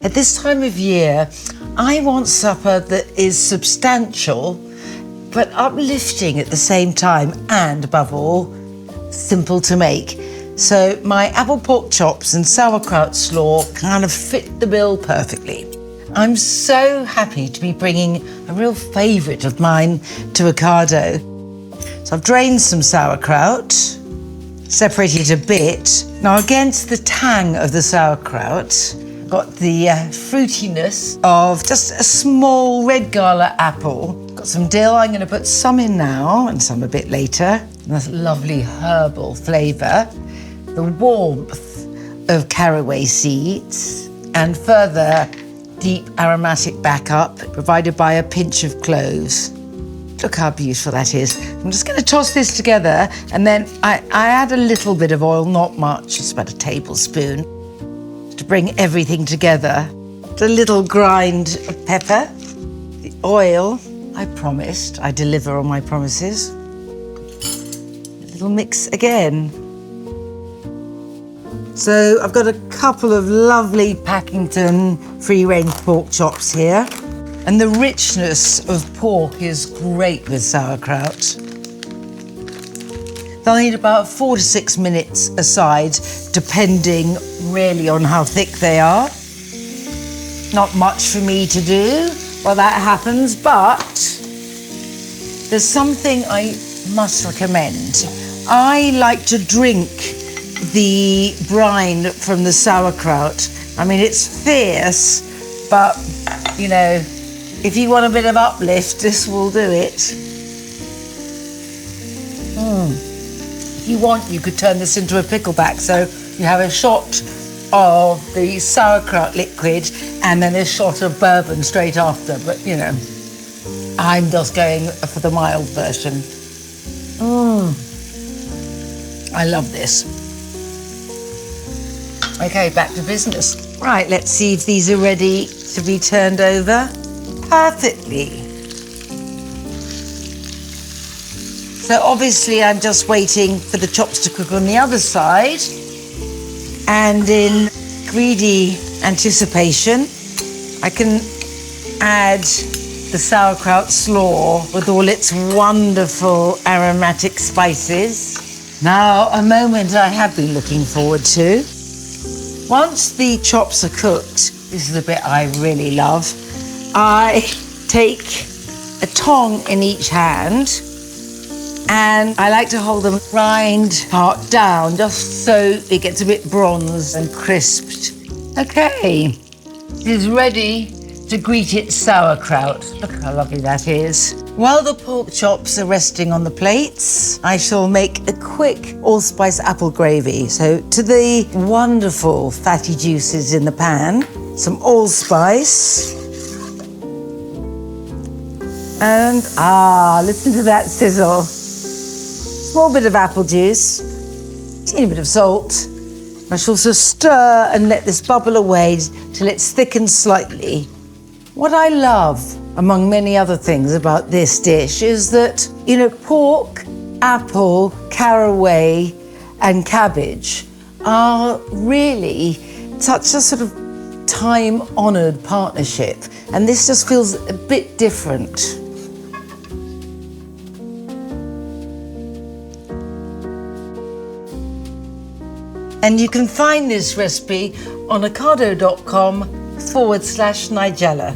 At this time of year, I want supper that is substantial, but uplifting at the same time, and above all, simple to make. So my apple pork chops and sauerkraut slaw kind of fit the bill perfectly. I'm so happy to be bringing a real favourite of mine to Ocado. So I've drained some sauerkraut, separated a bit. Now against the tang of the sauerkraut, got the fruitiness of just a small red gala apple. Got some dill, I'm going to put some in now and some a bit later. And that's lovely herbal flavour. The warmth of caraway seeds and further deep aromatic backup provided by a pinch of cloves. Look how beautiful that is. I'm just going to toss this together and then I add a little bit of oil, not much, just about a tablespoon, to bring everything together. A little grind of pepper, the oil, I promised, I deliver on my promises. A little mix again. So I've got a couple of lovely Packington free-range pork chops here. And the richness of pork is great with sauerkraut. They'll need about 4 to 6 minutes aside, depending really on how thick they are. Not much for me to do while that happens, but there's something I must recommend. I like to drink the brine from the sauerkraut. I mean, it's fierce, but, you know, if you want a bit of uplift, this will do it. If you want, you could turn this into a pickleback. So you have a shot of the sauerkraut liquid and then a shot of bourbon straight after. But, you know, I'm just going for the mild version. I love this. Okay, back to business. Right, let's see if these are ready to be turned over. Perfectly. So obviously I'm just waiting for the chops to cook on the other side. And in greedy anticipation, I can add the sauerkraut slaw with all its wonderful aromatic spices. Now, a moment I have been looking forward to. Once the chops are cooked, this is the bit I really love, I take a tong in each hand and I like to hold the rind part down just so it gets a bit bronzed and crisped. Okay, it is ready to greet its sauerkraut. Look how lovely that is. While the pork chops are resting on the plates, I shall make a quick allspice apple gravy. So to the wonderful fatty juices in the pan, some allspice. And, listen to that sizzle. Small bit of apple juice, teeny bit of salt. I shall also stir and let this bubble away till it's thickened slightly. What I love, among many other things about this dish, is that, you know, pork, apple, caraway, and cabbage are really such a sort of time-honoured partnership. And this just feels a bit different. And you can find this recipe on ocado.com/Nigella.